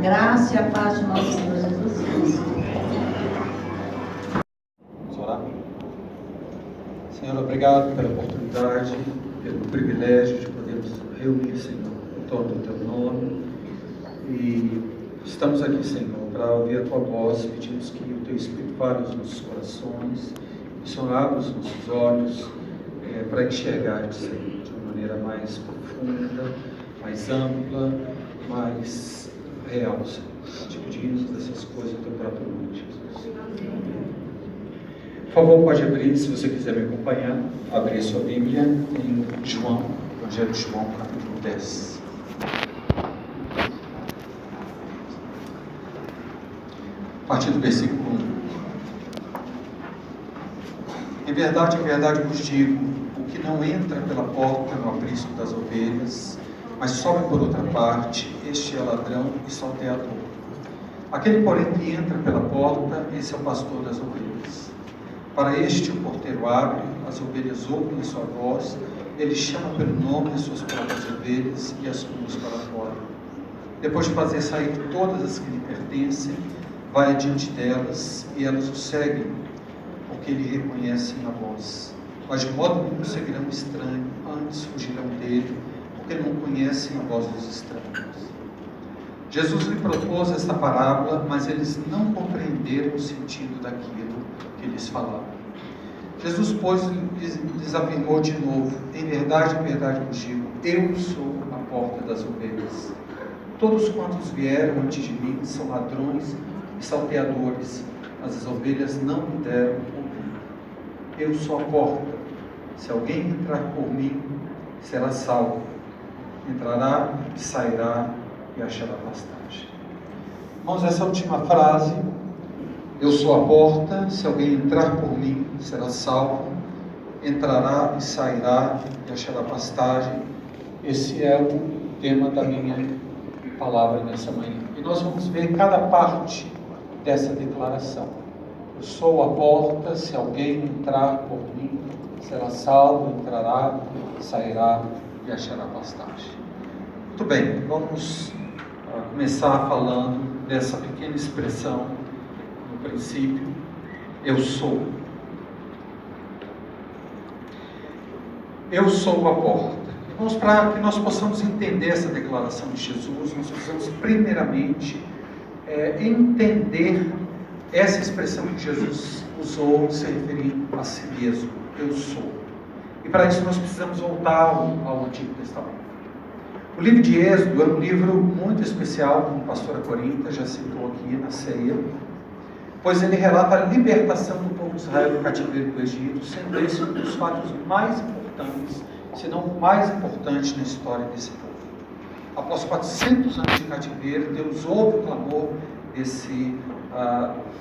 graça e a paz de nosso Senhor Jesus Cristo. Vamos orar? Senhor, obrigado pela oportunidade, pelo privilégio de podermos reunir, Senhor, em torno do Teu nome. E estamos aqui, Senhor, para ouvir a Tua voz. Pedimos que o Teu Espírito fale aos nossos corações, que o Senhor abra os nossos olhos para enxergar-te, Senhor, de uma maneira mais profunda, mais ampla, mais real, Senhor. Te pedimos essas coisas no Teu próprio nome, Jesus. Por favor, pode abrir, se você quiser me acompanhar, abrir sua Bíblia em João, Evangelho de João, capítulo 10. A partir do versículo 1. Em verdade vos digo, o que não entra pela porta no aprisco das ovelhas, mas sobe por outra parte, este é ladrão e salteador. Aquele, porém, que entra pela porta, esse é o pastor das ovelhas. Para este o porteiro abre, as ovelhas ouvem a sua voz, ele chama pelo nome as suas próprias ovelhas e as conduz para fora. Depois de fazer sair todas as que lhe pertencem, vai adiante delas e elas o seguem, porque lhe reconhecem a voz. Mas de modo nenhum seguirão o estranho, antes fugirão dele, porque não conhecem a voz dos estranhos. Jesus lhe propôs esta parábola, mas eles não compreenderam o sentido daquilo que lhes falava. Jesus, pois, lhes afirmou de novo: em verdade vos digo, eu sou a porta das ovelhas. Todos quantos vieram antes de mim são ladrões e salteadores, mas as ovelhas não me deram ouvir. Eu sou a porta. Se alguém entrar por mim, será salvo. Entrará e sairá e achará pastagem. Irmãos, essa última frase, eu sou a porta, se alguém entrar por mim, será salvo, entrará e sairá e achará pastagem. Esse é o tema da minha palavra nessa manhã. E nós vamos ver cada parte dessa declaração. Eu sou a porta, se alguém entrar por mim, será salvo, entrará, sairá e achará pastagem. Muito bem, vamos começar falando dessa pequena expressão no princípio, eu sou. Eu sou a porta. Irmãos, para que nós possamos entender essa declaração de Jesus, nós precisamos primeiramente entender essa expressão que Jesus usou se referindo a si mesmo, eu sou. E para isso nós precisamos voltar ao Antigo Testamento. O livro de Êxodo é um livro muito especial, como a pastora Corinta já citou aqui na ceia, pois ele relata a libertação do povo de Israel do cativeiro do Egito, sendo esse um dos fatos mais importantes, se não o mais importante na história desse povo. Após 400 anos de cativeiro, Deus ouve o clamor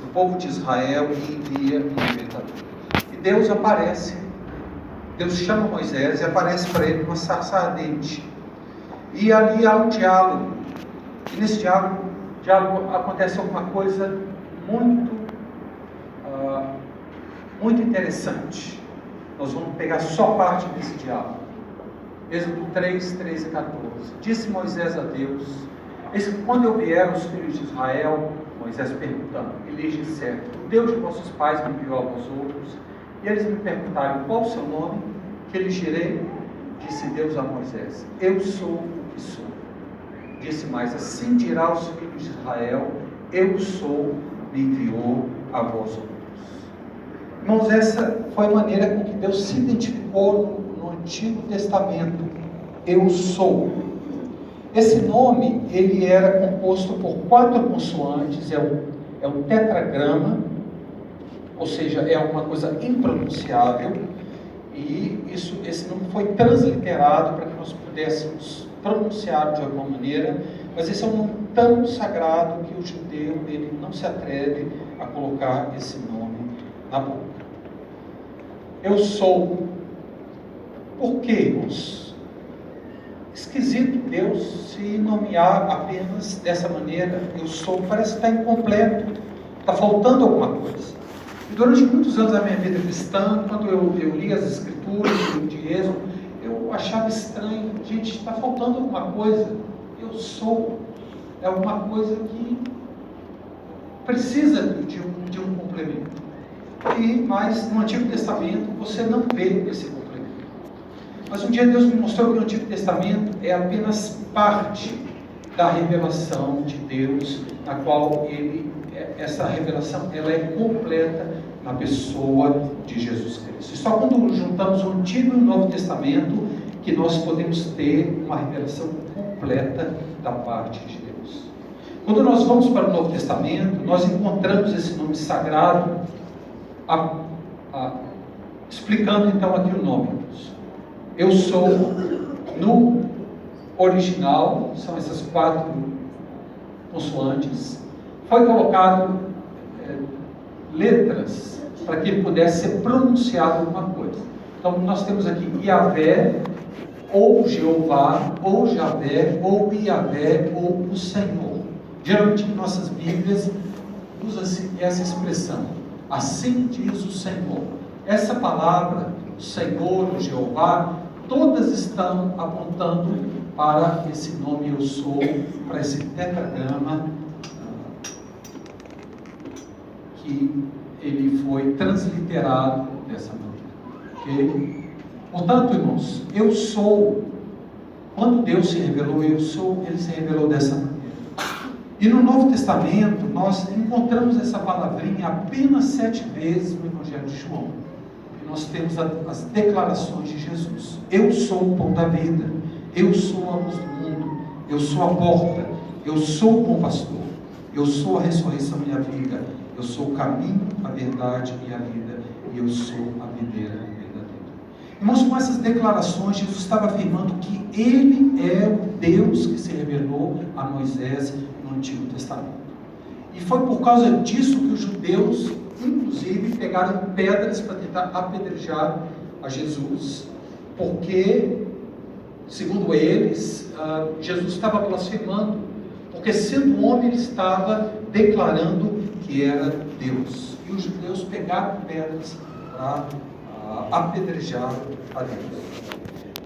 do povo de Israel e envia um libertador. E Deus aparece, Deus chama Moisés e aparece para ele uma sarça ardente. E ali há um diálogo. E nesse diálogo acontece alguma coisa muito interessante. Nós vamos pegar só parte desse diálogo. Êxodo 3, 13 e 14. Disse Moisés a Deus: eis que quando eu vier aos filhos de Israel, Moisés perguntando, e lhes disseram: o Deus de vossos pais me enviou a vós outros. E eles me perguntaram: qual o seu nome? Que lhes direi? Disse Deus a Moisés: eu sou o que sou. Disse mais: assim dirá aos filhos de Israel: eu sou, me enviou a vós outros. Irmãos, essa foi a maneira com que Deus se identificou no Antigo Testamento. Eu sou. Esse nome, ele era composto por 4 consoantes, é um tetragrama, ou seja, é uma coisa impronunciável, e esse nome foi transliterado para que nós pudéssemos pronunciar de alguma maneira, mas esse é um nome tão sagrado que o judeu ele não se atreve a colocar esse nome na boca. Eu sou. Por quê, irmãos? Esquisito Deus se nomear apenas dessa maneira. Eu sou, parece que está incompleto, está faltando alguma coisa. E durante muitos anos da minha vida cristã, quando eu li as Escrituras, o livro de Êxodo, eu achava estranho. Gente, está faltando alguma coisa. Eu sou. é alguma coisa que precisa de um complemento. Mas no Antigo Testamento você não vê esse complemento. Mas um dia Deus me mostrou que o Antigo Testamento é apenas parte da revelação de Deus, na qual essa revelação ela é completa na pessoa de Jesus Cristo. E só quando juntamos o Antigo e o Novo Testamento que nós podemos ter uma revelação completa da parte de Deus. Quando nós vamos para o Novo Testamento, nós encontramos esse nome sagrado, explicando então aqui o nome. Eu sou, no original, são essas 4 consoantes, foi colocado letras para que ele pudesse ser pronunciado alguma coisa. Então nós temos aqui Yahvé, ou Jeová, ou Javé, ou Iavé, ou o Senhor. Geralmente em nossas Bíblias usa-se essa expressão, assim diz o Senhor. Essa palavra, o Senhor, o Jeová, todas estão apontando para esse nome eu sou, para esse tetragrama que ele foi transliterado dessa maneira. Ok? Portanto, irmãos, eu sou, quando Deus se revelou, eu sou, ele se revelou dessa maneira. E no Novo Testamento, nós encontramos essa palavrinha apenas 7 vezes no Evangelho de João. E nós temos as declarações de Jesus. Eu sou o pão da vida, eu sou a luz do mundo, eu sou a porta, eu sou o bom pastor, eu sou a ressurreição e a vida, eu sou o caminho, a verdade e a vida, e eu sou a videira verdadeira. Irmãos, com essas declarações, Jesus estava afirmando que Ele é o Deus que se revelou a Moisés no Antigo Testamento. E foi por causa disso que os judeus, inclusive, pegaram pedras para tentar apedrejar a Jesus, porque, segundo eles, Jesus estava blasfemando, porque sendo homem ele estava declarando que era Deus. E os judeus pegaram pedras para apedrejar a Deus.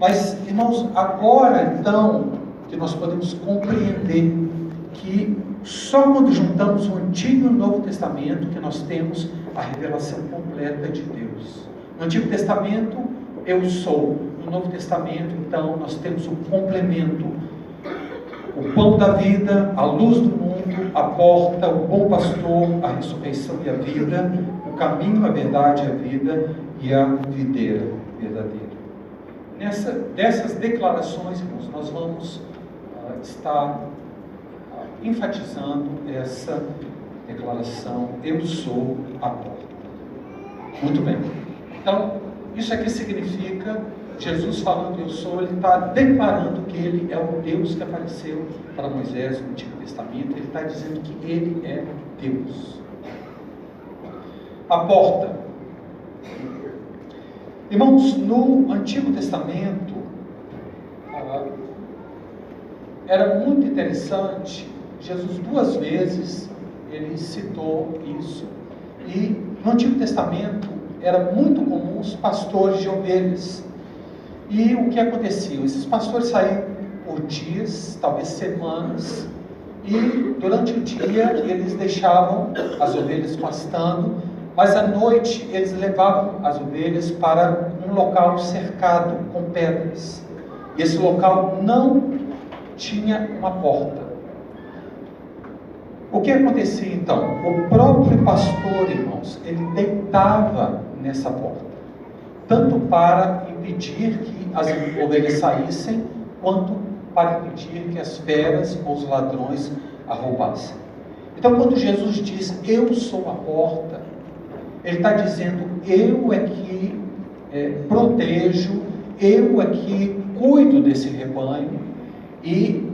Mas, irmãos, agora então que nós podemos compreender que só quando juntamos o Antigo e o Novo Testamento que nós temos a revelação completa de Deus. No Antigo Testamento, eu sou. No Novo Testamento, então, nós temos o complemento, o pão da vida, a luz do mundo, a porta, o bom pastor, a ressurreição e a vida, o caminho, a verdade e a vida e a videira verdadeira. Dessas declarações, irmãos, nós vamos estar enfatizando essa declaração, eu sou a porta. Muito bem. Então, isso aqui significa, Jesus falando eu sou, ele está declarando que ele é o Deus que apareceu para Moisés no Antigo Testamento, ele está dizendo que ele é Deus. A porta. Irmãos, no Antigo Testamento, era muito interessante, Jesus 2 vezes, ele citou isso, e no Antigo Testamento, era muito comum os pastores de ovelhas. E o que acontecia? Esses pastores saíam por dias, talvez semanas, e durante o dia eles deixavam as ovelhas pastando, mas à noite eles levavam as ovelhas para um local cercado com pedras. E esse local não tinha uma porta. O que acontecia então? O próprio pastor, irmãos, ele deitava nessa porta, tanto para impedir que as ovelhas saíssem, quanto para impedir que as feras ou os ladrões a roubassem. Então, quando Jesus diz, eu sou a porta, ele está dizendo, eu é que protejo, eu é que cuido desse rebanho, e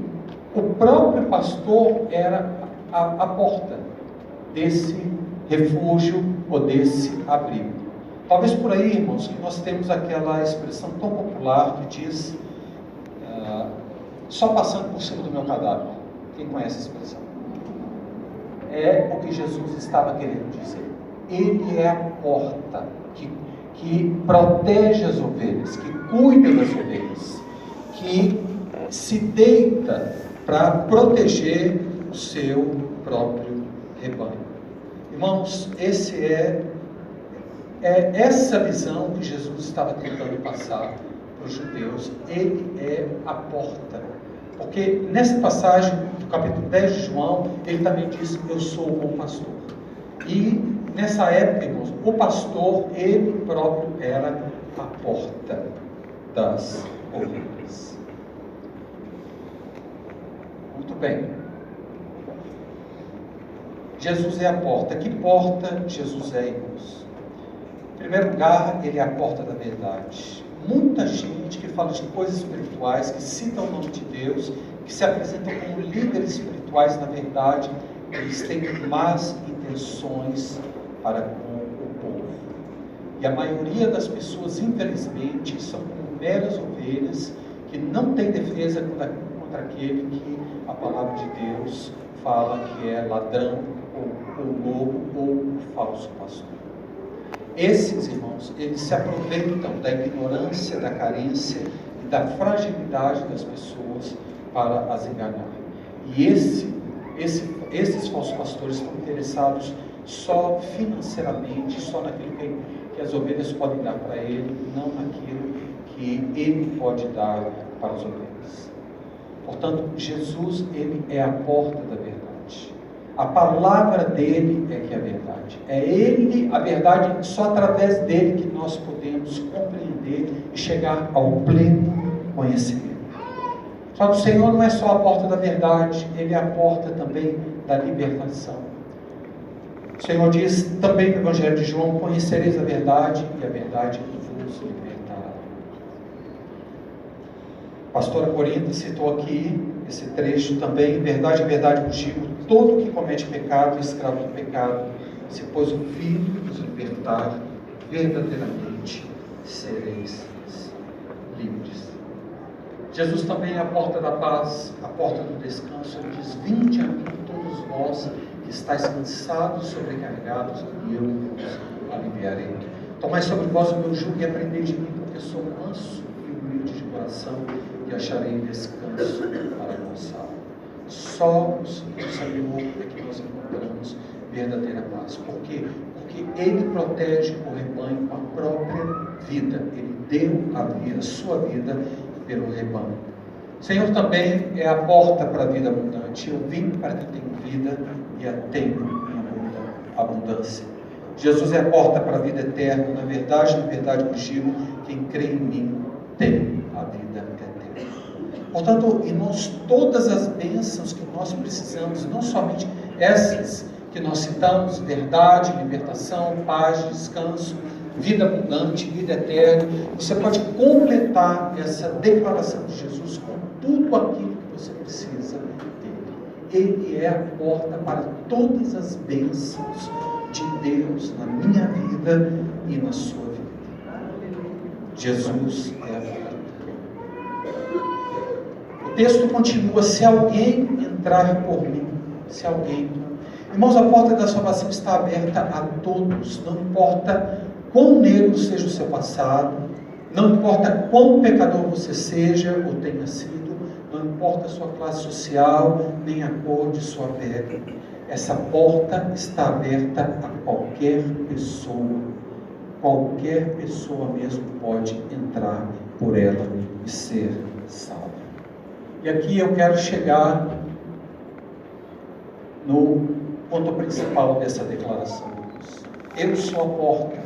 o próprio pastor era a porta desse refúgio ou desse abrigo. Talvez por aí, irmãos, que nós temos aquela expressão tão popular que diz só passando por cima do meu cadáver. Quem conhece a expressão? É o que Jesus estava querendo dizer. Ele é a porta que protege as ovelhas, que cuida das ovelhas, que se deita para proteger o seu próprio rebanho. Irmãos, essa visão que Jesus estava tentando passar para os judeus. Ele é a porta. Porque nessa passagem do capítulo 10 de João, ele também diz: eu sou o bom pastor. E nessa época, irmãos, o pastor, ele próprio era a porta das ovelhas. Muito bem. Jesus é a porta. Que porta Jesus é, irmãos? Em primeiro lugar, ele é a porta da verdade. Muita gente que fala de coisas espirituais, que citam o nome de Deus, que se apresentam como líderes espirituais, na verdade, eles têm más intenções para com o povo. E a maioria das pessoas, infelizmente, são como meras ovelhas que não têm defesa contra aquele que a palavra de Deus fala que é ladrão, ou lobo, ou o falso pastor. Esses, irmãos, eles se aproveitam da ignorância, da carência e da fragilidade das pessoas para as enganar. E esses falsos pastores estão interessados só financeiramente, só naquilo que as ovelhas podem dar para ele, não naquilo que ele pode dar para as ovelhas. Portanto, Jesus, ele é a porta da verdade. A palavra dele é que é a verdade. É ele, a verdade, só através dele que nós podemos compreender e chegar ao pleno conhecimento. Só que o Senhor não é só a porta da verdade, ele é a porta também da libertação. O Senhor diz também no Evangelho de João: conhecereis a verdade e a verdade vos libertará. A pastora Corinta citou aqui esse trecho também: verdade, verdade vos digo, todo que comete pecado é escravo do pecado. Se pois o Filho vos libertar, verdadeiramente sereis livres. Jesus também é a porta da paz, a porta do descanso. Ele diz: vinde a mim todos vós que estáis cansados, sobrecarregados, e eu vos aliviarei. Tomai sobre vós o meu jugo e aprendei de mim, porque sou manso e humilde de coração, e acharei descanso para a vossa alma. Só no Senhor é que nós encontramos verdadeira paz. Por quê? Porque Ele protege o rebanho com a própria vida. Ele deu a sua vida pelo rebanho. O Senhor também é a porta para a vida abundante. Eu vim para que tenham vida e a tenham em abundância. Jesus é a porta para a vida eterna. Na verdade vos digo, quem crê em mim tem a vida eterna. Portanto, irmãos, todas as bênçãos que nós precisamos, não somente essas que nós citamos, verdade, libertação, paz, descanso, vida abundante, vida eterna, você pode completar essa declaração de Jesus com tudo aquilo que você precisa dele. Ele é a porta para todas as bênçãos de Deus na minha vida e na sua vida. Jesus é a porta. O texto continua: se alguém entrar por mim, se alguém... Irmãos, a porta da salvação está aberta a todos, não importa quão negro seja o seu passado, não importa quão pecador você seja ou tenha sido, não importa a sua classe social, nem a cor de sua pele. Essa porta está aberta a qualquer pessoa. Qualquer pessoa mesmo pode entrar por ela e ser salva. E aqui eu quero chegar no ponto principal dessa declaração. Eu sou a porta.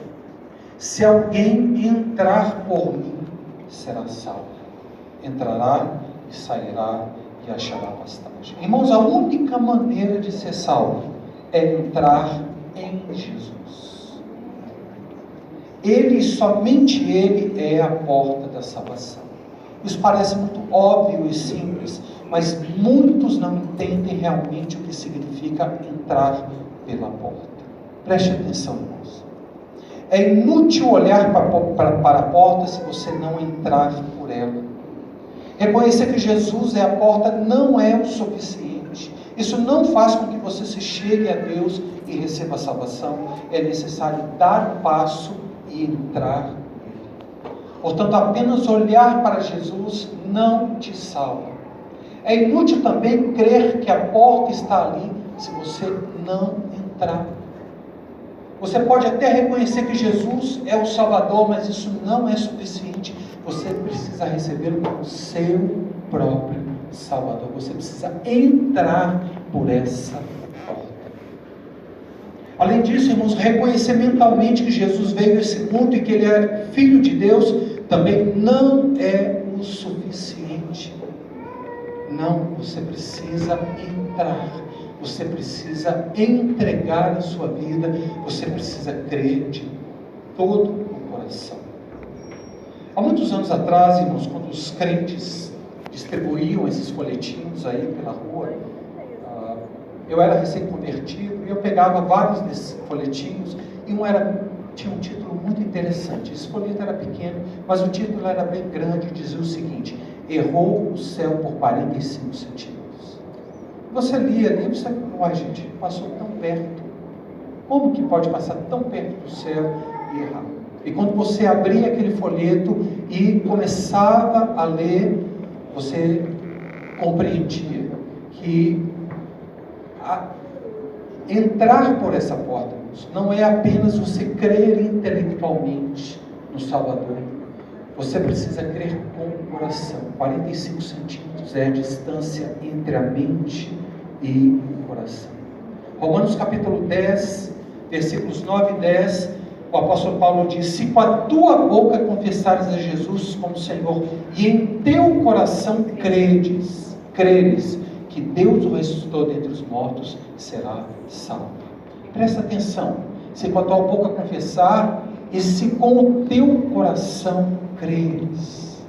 Se alguém entrar por mim, será salvo. Entrará e sairá e achará pastagem. Irmãos, a única maneira de ser salvo é entrar em Jesus. Ele, somente Ele é a porta da salvação. Isso parece muito óbvio e simples, mas muitos não entendem realmente o que significa entrar pela porta. Preste atenção, irmãos. É inútil olhar para a porta se você não entrar por ela. Reconhecer que Jesus é a porta não é o suficiente. Isso não faz com que você se chegue a Deus e receba a salvação. É necessário dar o passo e entrar nele. Portanto, apenas olhar para Jesus não te salva. É inútil também crer que a porta está ali se você não entrar. Você pode até reconhecer que Jesus é o Salvador, mas isso não é suficiente. Você precisa recebê-lo como seu próprio Salvador. Você precisa entrar por essa porta. Além disso, irmãos, reconhecer mentalmente que Jesus veio a esse mundo e que Ele é Filho de Deus também não é o suficiente. Não, você precisa entrar. Você precisa entregar a sua vida. Você precisa crer de todo o coração. Há muitos anos atrás, irmãos, quando os crentes distribuíam esses folhetinhos aí pela rua, eu era recém-convertido e eu pegava vários desses folhetinhos e tinha um título muito interessante. Esse folheto era pequeno, mas o título era bem grande e dizia o seguinte: errou o céu por 45 centímetros. Você lia ali, você falou, gente, passou tão perto. Como que pode passar tão perto do céu e errar? E quando você abria aquele folheto e começava a ler, você compreendia que entrar por essa porta não é apenas você crer intelectualmente no Salvador. Você precisa crer com o coração. 45 centímetros é a distância entre a mente e o coração. Romanos capítulo 10, versículos 9 e 10, o apóstolo Paulo diz: se com a tua boca confessares a Jesus como Senhor e em teu coração creres que Deus o ressuscitou dentre os mortos, será salvo. Presta atenção. Se com a tua boca confessar e se com o teu coração creres.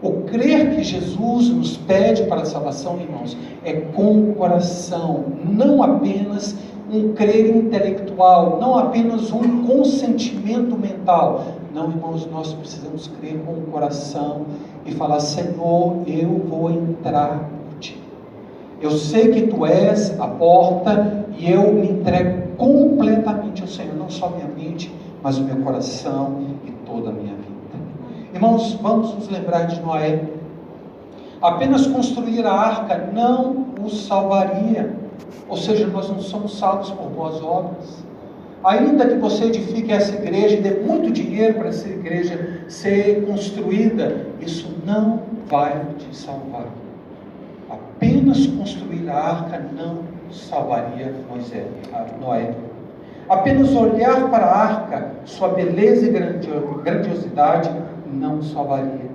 O crer que Jesus nos pede para a salvação, irmãos, é com o coração, não apenas um crer intelectual, não apenas um consentimento mental. Não, irmãos, nós precisamos crer com o coração e falar: Senhor, eu vou entrar por ti. Eu sei que tu és a porta e eu me entrego completamente ao Senhor, não só minha mente, mas o meu coração e toda a minha vida. Irmãos, vamos nos lembrar de Noé. Apenas construir a arca não os salvaria. Ou seja, nós não somos salvos por boas obras. Ainda que você edifique essa igreja e dê muito dinheiro para essa igreja ser construída, isso não vai te salvar. Apenas construir a arca não salvaria Noé. Apenas olhar para a arca, sua beleza e grandiosidade, não salvaria.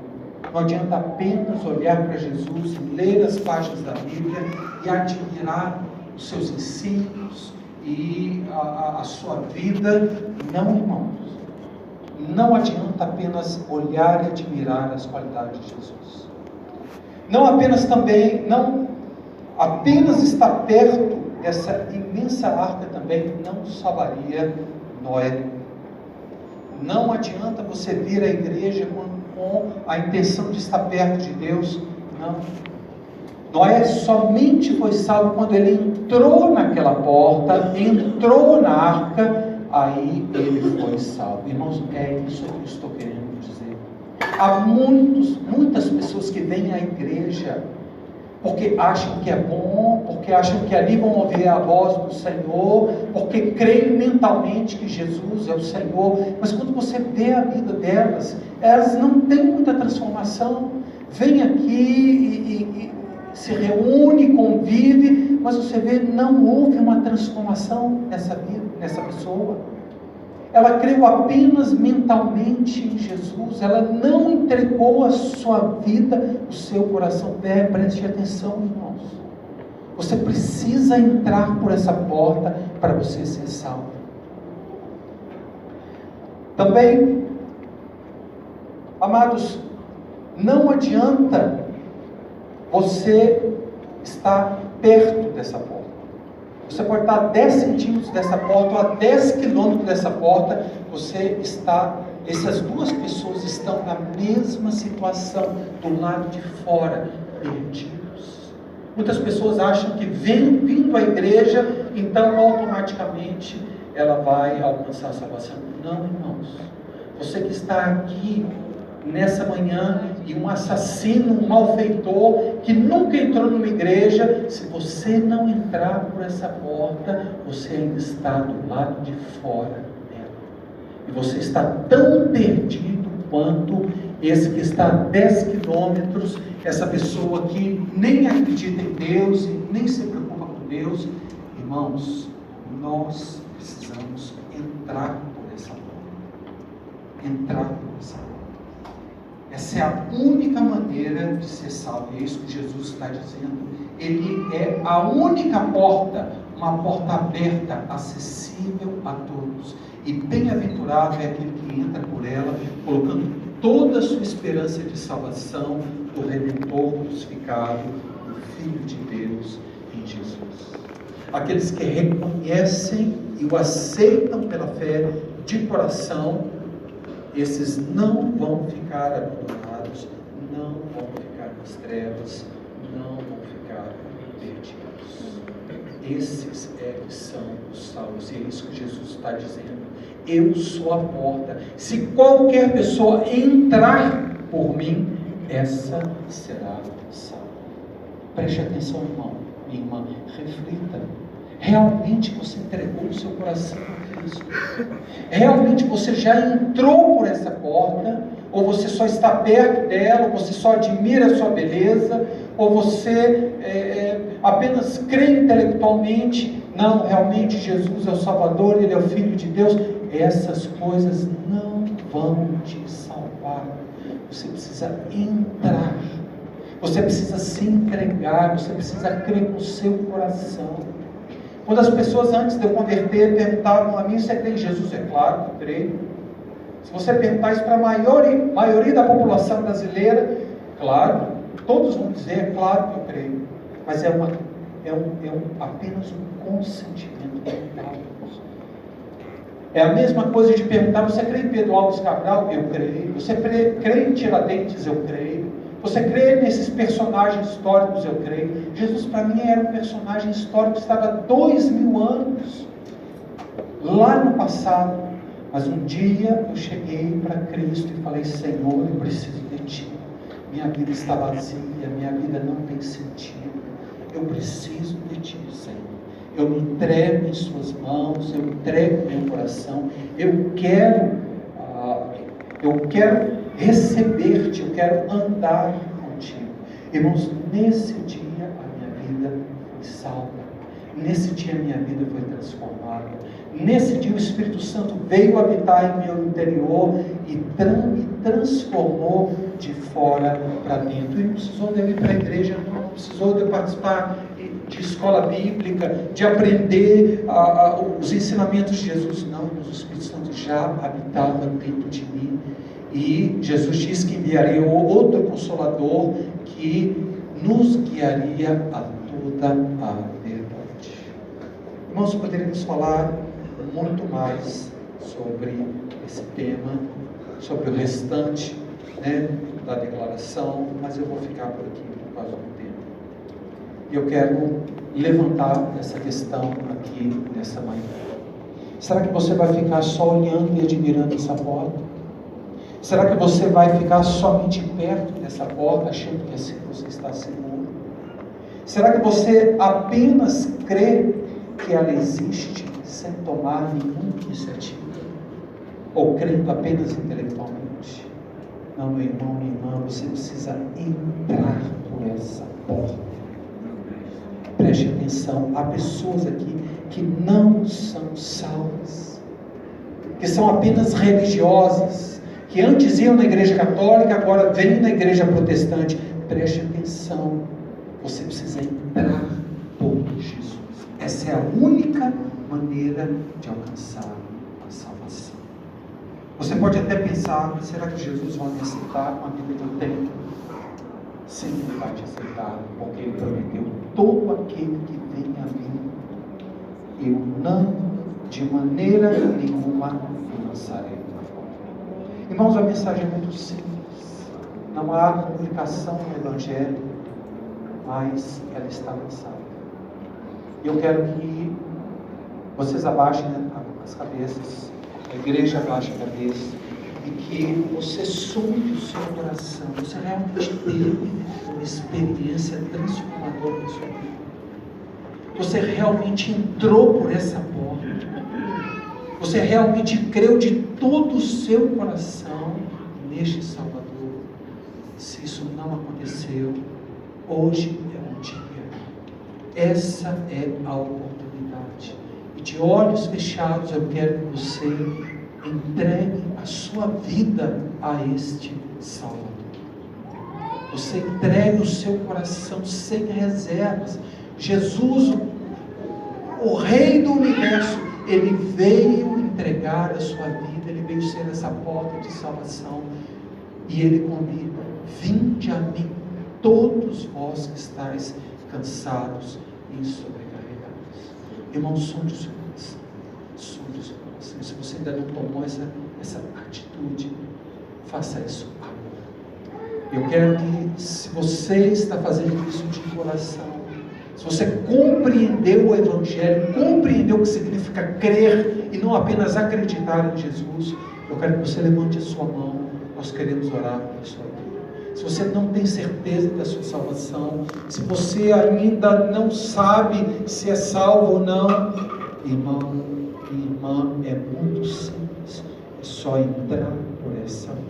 Não adianta apenas olhar para Jesus e ler as páginas da Bíblia e admirar os seus ensinos e a sua vida. Não, irmãos. Não adianta apenas olhar e admirar as qualidades de Jesus. Não apenas estar perto dessa imensa arca também não salvaria Noé. Não adianta você vir à igreja com a intenção de estar perto de Deus. Não. Noé somente foi salvo quando ele entrou naquela porta, entrou na arca, aí ele foi salvo. Irmãos, é isso que eu estou querendo dizer. Há muitas pessoas que vêm à igreja porque acham que é bom, porque acham que ali vão ouvir a voz do Senhor, porque creem mentalmente que Jesus é o Senhor, mas quando você vê a vida delas, elas não têm muita transformação. Vem aqui e se reúne, convive, mas você vê, não houve uma transformação nessa vida, nessa pessoa. Ela creu apenas mentalmente em Jesus, ela não entregou a sua vida, o seu coração. Preste atenção, irmãos. Você precisa entrar por essa porta para você ser salvo. Também, amados, não adianta você estar perto dessa porta. Você pode estar a 10 centímetros dessa porta ou a 10 quilômetros dessa porta. Essas duas pessoas estão na mesma situação, do lado de fora, perdidos. Muitas pessoas acham que vindo à igreja, então automaticamente ela vai alcançar a salvação. Não, irmãos. Você que está aqui nessa manhã e um assassino, um malfeitor que nunca entrou numa igreja, se você não entrar por essa porta, você ainda está do lado de fora dela. E você está tão perdido quanto esse que está a 10 quilômetros, essa pessoa que nem acredita em Deus e nem se preocupa com Deus. Irmãos, nós precisamos entrar por essa porta. Entrar por essa porta. Essa é a única maneira de ser salvo. É isso que Jesus está dizendo. Ele é a única porta, uma porta aberta, acessível a todos. E bem-aventurado é aquele que entra por ela, colocando toda a sua esperança de salvação do Redentor crucificado, do Filho de Deus em Jesus. Aqueles que reconhecem e o aceitam pela fé de coração, esses não vão ficar abandonados, não vão ficar nas trevas, não vão ficar perdidos. Esses é que são os salvos, e é isso que Jesus está dizendo. Eu sou a porta. Se qualquer pessoa entrar por mim, essa será salva. Preste atenção, irmão, minha irmã, reflita. Realmente você entregou o seu coração a Cristo? Realmente você já entrou por essa porta? Ou você só está perto dela? Ou você só admira a sua beleza? Ou você apenas crê intelectualmente? Não, realmente Jesus é o Salvador, Ele é o Filho de Deus. Essas coisas não vão te salvar. Você precisa entrar. Você precisa se entregar. Você precisa crer com o seu coração. Quando as pessoas antes de eu converter perguntavam a mim: você crê em Jesus? É claro que eu creio. Se você perguntar isso para a maioria da população brasileira, claro, todos vão dizer: é claro que eu creio. Mas apenas um consentimento mental. É a mesma coisa de perguntar: você crê em Pedro Alves Cabral? Eu creio. Você crê em Tiradentes? Eu creio. Você crê nesses personagens históricos? Eu creio. Jesus para mim era um personagem histórico que estava há 2000 anos lá no passado. Mas um dia eu cheguei para Cristo e falei: Senhor, eu preciso de Ti. Minha vida está vazia, minha vida não tem sentido. Eu preciso de Ti, Senhor. Eu me entrego em Suas mãos, eu entrego meu coração. Eu quero receber-te, eu quero andar contigo. Irmãos, nesse dia a minha vida foi salva. Nesse dia a minha vida foi transformada. Nesse dia o Espírito Santo veio habitar em meu interior e transformou de fora para dentro. E não precisou de eu ir para a igreja, não precisou de eu participar de escola bíblica, de aprender os ensinamentos de Jesus. Não, o Espírito Santo já habitava dentro de mim. E Jesus disse que enviaria outro Consolador que nos guiaria a toda a verdade. Irmãos, poderíamos falar muito mais sobre esse tema, sobre o restante, da declaração, mas eu vou ficar por aqui por causa do tempo. E eu quero levantar essa questão aqui nessa manhã. Será que você vai ficar só olhando e admirando essa porta? Será que você vai ficar somente perto dessa porta, achando que assim você está seguro? Será que você apenas crê que ela existe, sem tomar nenhuma iniciativa? Ou crendo apenas intelectualmente? Não, meu irmão, minha irmã, você precisa entrar por essa porta. Preste atenção, há pessoas aqui que não são salvas, que são apenas religiosas, que antes iam na igreja católica, agora vêm na igreja protestante. Preste atenção, você precisa entrar por Jesus. Essa é a única maneira de alcançar a salvação. Você pode até pensar: será que Jesus vai me aceitar com a vida que eu tenho? Sim, Ele vai te aceitar, porque Ele prometeu: todo aquele que vem a mim, eu não, de maneira nenhuma, o lançarei. Irmãos, a mensagem é muito simples. Não há complicação no Evangelho, mas ela está lançada. E eu quero que vocês abaixem as cabeças, a igreja abaixe a cabeça, e que você sonde o seu coração, você realmente teve uma experiência transformadora na sua vida. Você realmente entrou por essa porta. Você realmente creu de todo o seu coração neste Salvador. Se isso não aconteceu, hoje é um dia. Essa é a oportunidade. E de olhos fechados eu quero que você entregue a sua vida a este Salvador. Você entregue o seu coração sem reservas. Jesus, o Rei do Universo, Ele veio entregar a sua vida, Ele veio ser essa porta de salvação. E Ele convida: vinde a mim, todos vós que estáis cansados e sobrecarregados. Irmão, sonde o seu coração. Sonde o seu coração. Se você ainda não tomou essa atitude, faça isso agora. Eu quero que, se você está fazendo isso de coração, se você compreendeu o Evangelho, compreendeu o que significa crer e não apenas acreditar em Jesus, eu quero que você levante a sua mão. Nós queremos orar pela sua vida. Se você não tem certeza da sua salvação, se você ainda não sabe se é salvo ou não, irmão e irmã, é muito simples. É só entrar por essa porta.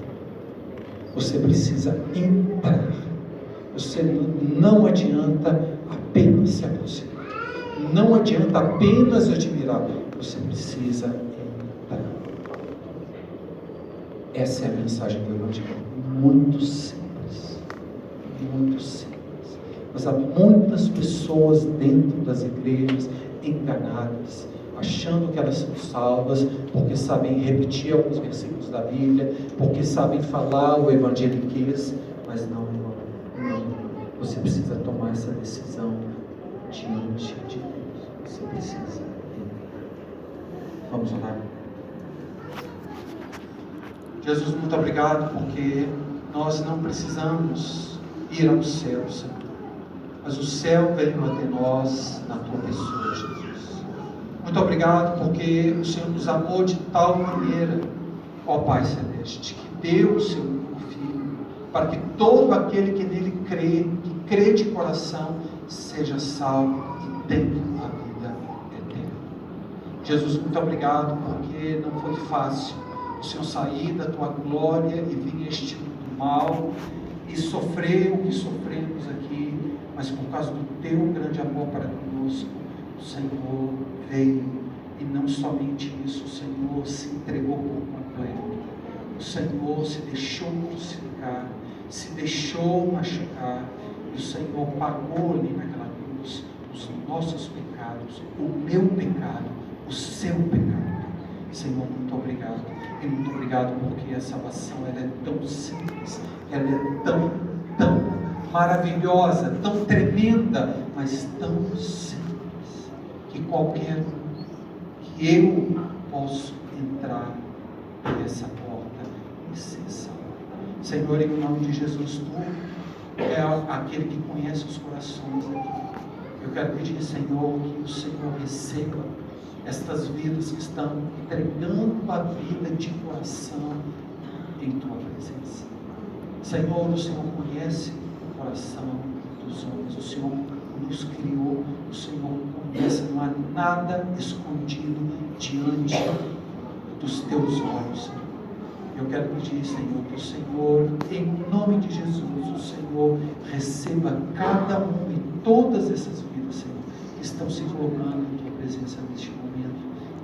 Você precisa entrar. Você não adianta apenas se aproximar. Não adianta apenas admirar. Você precisa entrar. Essa é a mensagem do Evangelho. Muito simples. Muito simples. Mas há muitas pessoas dentro das igrejas enganadas, achando que elas são salvas porque sabem repetir alguns versículos da Bíblia, porque sabem falar o evangeliquez, mas não, irmão. Não. Você precisa tomar essa decisão diante de Deus. Você precisa entrar. Vamos orar. Jesus, muito obrigado, porque nós não precisamos ir ao céu, Senhor, mas o céu veio até nós na Tua pessoa, Jesus. Muito obrigado, porque o Senhor nos amou de tal maneira, ó Pai Celeste, que deu o Seu Filho, para que todo aquele que nele crê, que crê de coração, seja salvo e tenha a vida eterna. Jesus, muito obrigado, porque não foi fácil o Senhor sair da Tua glória e vir a este mundo mal e sofrer o que sofremos aqui, mas por causa do Teu grande amor para conosco, o Senhor veio, e não somente isso, o Senhor se entregou por completo. O Senhor se deixou crucificar, se deixou machucar, e o Senhor pagou ali naquela cruz os nossos pecados, o meu pecado, o seu pecado. Senhor, muito obrigado. E muito obrigado porque a salvação ela é tão simples, ela é tão maravilhosa, tão tremenda, mas tão simples, que qualquer um, que eu posso entrar por essa porta e ser salvo. Senhor, em nome de Jesus, Tu é aquele que conhece os corações aqui. Eu quero pedir, Senhor, que o Senhor receba estas vidas que estão entregando a vida de coração em Tua presença. Senhor, o Senhor conhece o coração dos homens, o Senhor nos criou, o Senhor conhece, não há nada escondido diante dos Teus olhos, Senhor. Eu quero pedir, Senhor, que o Senhor, em nome de Jesus, o Senhor receba cada um e todas essas vidas, Senhor, que estão se colocando em Tua presença neste momento.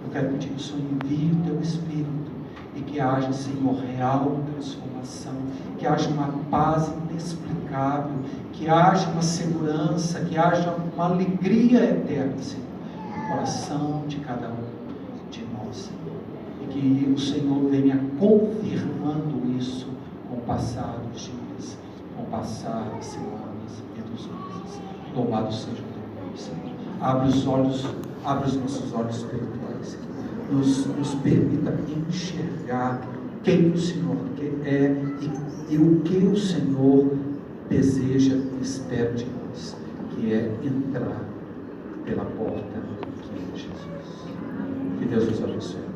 Eu quero pedir que o Senhor envie o Teu Espírito e que haja, Senhor, real transformação, que haja uma paz inexplicável, que haja uma segurança, que haja uma alegria eterna, Senhor, no coração de cada um de nós, Senhor. E que o Senhor venha confirmando isso com o passar dos dias, com o passar das semanas e dos meses. Louvado seja o Teu nome, Senhor. Abre os nossos olhos espirituais, nos permita enxergar quem o Senhor é e o que o Senhor deseja e espera de nós, que é entrar pela porta que é Jesus. Que Deus nos abençoe.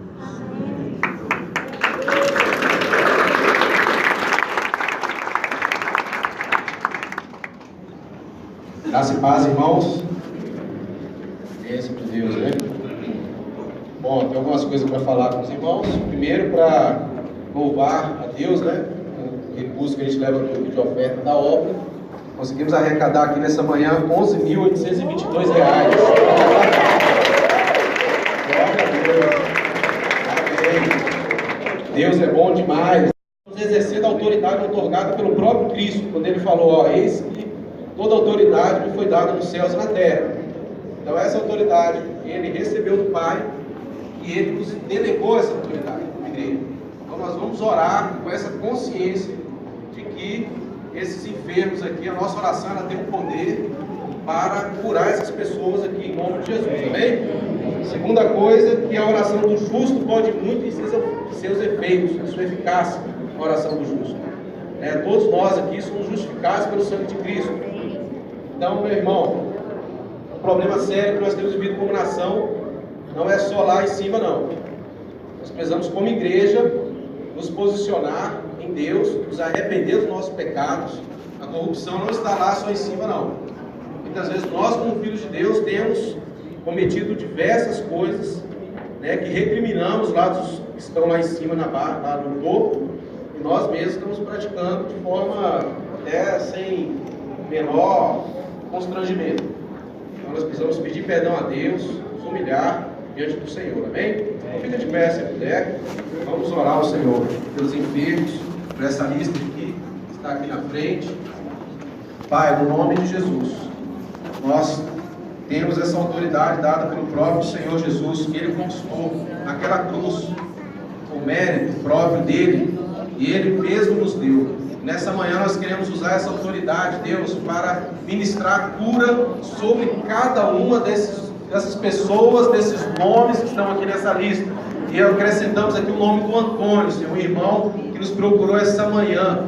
Graça e paz, irmãos. Bênção de Deus, né? Bom, tem algumas coisas para falar com os irmãos. Primeiro, para louvar a Deus, né? O recurso que a gente leva no grupo de oferta da obra. Conseguimos arrecadar aqui nessa manhã R$11.822. Glória a Deus. Amém. Deus é bom demais. Estamos exercendo a autoridade otorgada pelo próprio Cristo, quando ele falou, eis que toda autoridade me foi dada nos céus e na terra. Então essa autoridade ele recebeu do Pai e ele nos delegou essa autoridade, igreja. Então nós vamos orar com essa consciência de que esses enfermos aqui, a nossa oração ela tem um poder para curar essas pessoas aqui em nome de Jesus, amém? Segunda coisa, que a oração do justo pode muito em seus efeitos, a sua eficácia, a oração do justo. Todos nós aqui somos justificados pelo sangue de Cristo. Então, meu irmão, o problema sério que nós temos vivido como nação não é só lá em cima, não. Nós precisamos, como igreja, nos posicionar em Deus, nos arrepender dos nossos pecados. A corrupção não está lá só em cima, não. Muitas vezes nós, como filhos de Deus, temos cometido diversas coisas, que recriminamos lá dos que estão lá em cima, lá no topo, e nós mesmos estamos praticando de forma até sem menor constrangimento. Então nós precisamos pedir perdão a Deus, nos humilhar diante do Senhor, amém? Então fica de pé se puder, vamos orar ao Senhor pelos enfermos, por essa lista aqui, que está aqui na frente. Pai, no nome de Jesus, nós temos essa autoridade dada pelo próprio Senhor Jesus, que Ele conquistou naquela cruz, o mérito próprio dEle, e Ele mesmo nos deu. Nessa manhã nós queremos usar essa autoridade, Deus, para ministrar cura sobre cada uma dessas pessoas, desses nomes que estão aqui nessa lista. E acrescentamos aqui o nome do Antônio, Senhor, um irmão que nos procurou essa manhã,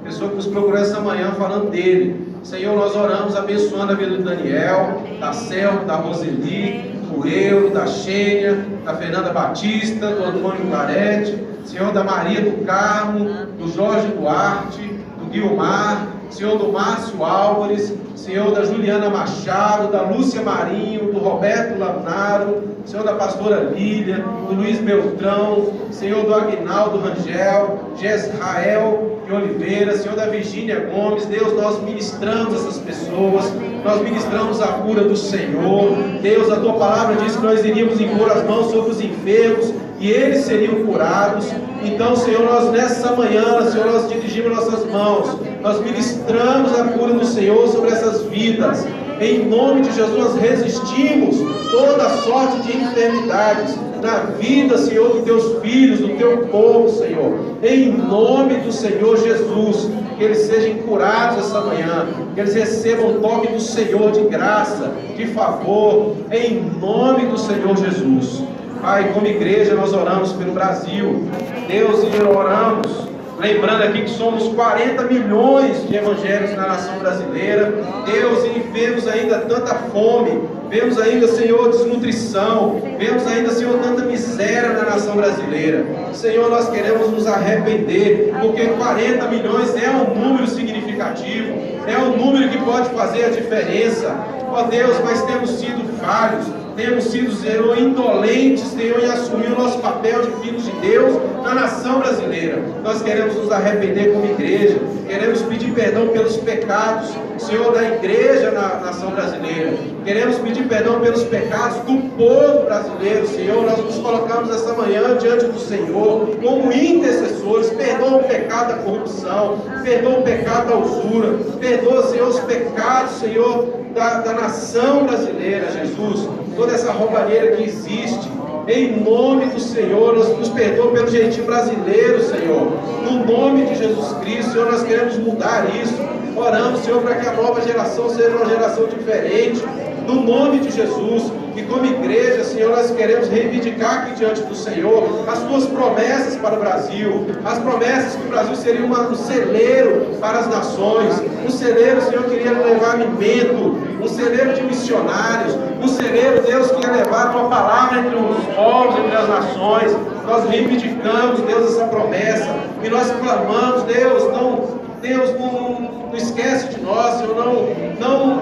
pessoa que nos procurou essa manhã falando dele. Senhor, nós oramos abençoando a vida do Daniel, da Selma, da Roseli, do Euro, da Xênia, da Fernanda Batista, do Antônio Clarete, Senhor, da Maria do Carmo, do Jorge Duarte, do Guilmar, Senhor, do Márcio Álvares, Senhor, da Juliana Machado, da Lúcia Marinho, do Roberto Lanaro, Senhor, da pastora Lília, do Luiz Beltrão, Senhor, do Aguinaldo Rangel, Jezrael de Oliveira, Senhor, da Virgínia Gomes. Deus, nós ministramos essas pessoas, nós ministramos a cura do Senhor. Deus, a Tua palavra diz que nós iríamos impor as mãos sobre os enfermos e eles seriam curados. Então, Senhor, nós nessa manhã, Senhor, nós dirigimos nossas mãos, nós ministramos a cura do Senhor sobre essas vidas. Em nome de Jesus, nós resistimos toda sorte de enfermidades na vida, Senhor, dos Teus filhos, do Teu povo, Senhor. Em nome do Senhor Jesus, que eles sejam curados essa manhã, que eles recebam o toque do Senhor de graça, de favor, em nome do Senhor Jesus. Pai, como igreja nós oramos pelo Brasil, Deus, e oramos lembrando aqui que somos 40 milhões de evangélicos na nação brasileira. Deus, e vemos ainda tanta fome, vemos ainda, Senhor, desnutrição, vemos ainda, Senhor, tanta miséria na nação brasileira. Senhor, nós queremos nos arrepender, porque 40 milhões é um número significativo, é um número que pode fazer a diferença. Ó Deus, mas temos sido falhos, temos sido, Senhor, indolentes, Senhor, em assumir o nosso papel de filhos de Deus na nação brasileira. Nós queremos nos arrepender como igreja, queremos pedir perdão pelos pecados, Senhor, da igreja na nação brasileira. Queremos pedir perdão pelos pecados do povo brasileiro, Senhor. Nós nos colocamos essa manhã diante do Senhor como intercessores. Perdoa o pecado da corrupção, perdoa o pecado da usura, perdoa, Senhor, os pecados, Senhor, da nação brasileira, Jesus, toda essa roubalheira que existe. Em nome do Senhor, nos perdoa pelo jeitinho brasileiro, Senhor. No nome de Jesus Cristo, Senhor, nós queremos mudar isso. Oramos, Senhor, para que a nova geração seja uma geração diferente. No nome de Jesus. E como igreja, Senhor, nós queremos reivindicar aqui diante do Senhor as Tuas promessas para o Brasil. As promessas que o Brasil seria um celeiro para as nações. Um celeiro, Senhor, que iria levar alimento. Um celeiro de missionários. Um celeiro, Deus, que ia levar a Tua palavra entre os povos, entre as nações. Nós reivindicamos, Deus, essa promessa. E nós clamamos, Deus, não esquece de nós, Senhor.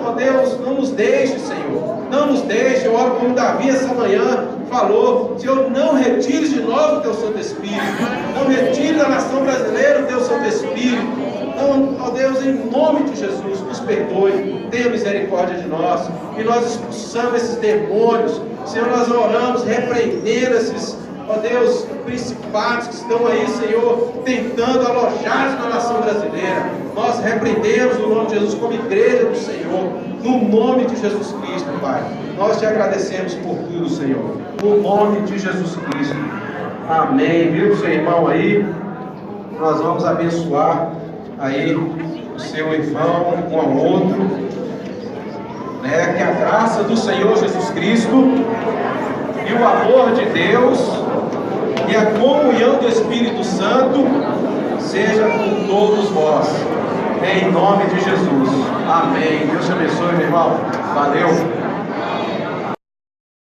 Ó Deus, não nos deixe, Senhor. Não nos deixe. Eu oro como Davi essa manhã falou: Senhor, não retires de nós o teu Santo Espírito. Não retire da nação brasileira o teu Santo Espírito. Não, ó Deus, em nome de Jesus, nos perdoe, tenha misericórdia de nós, e nós expulsamos esses demônios. Senhor, nós oramos, repreendendo esses, ó Deus, principados que estão aí, Senhor, tentando alojar na nação brasileira. Nós repreendemos no nome de Jesus, como igreja do Senhor, no nome de Jesus Cristo, Pai. Nós te agradecemos por tudo, Senhor, no nome de Jesus Cristo. Amém. Viu, seu irmão aí? Nós vamos abençoar aí o seu irmão, um ao outro, né? Que a graça do Senhor Jesus Cristo e o amor de Deus e a comunhão do Espírito Santo seja com todos vós, em nome de Jesus. Amém. Deus te abençoe, meu irmão. Valeu.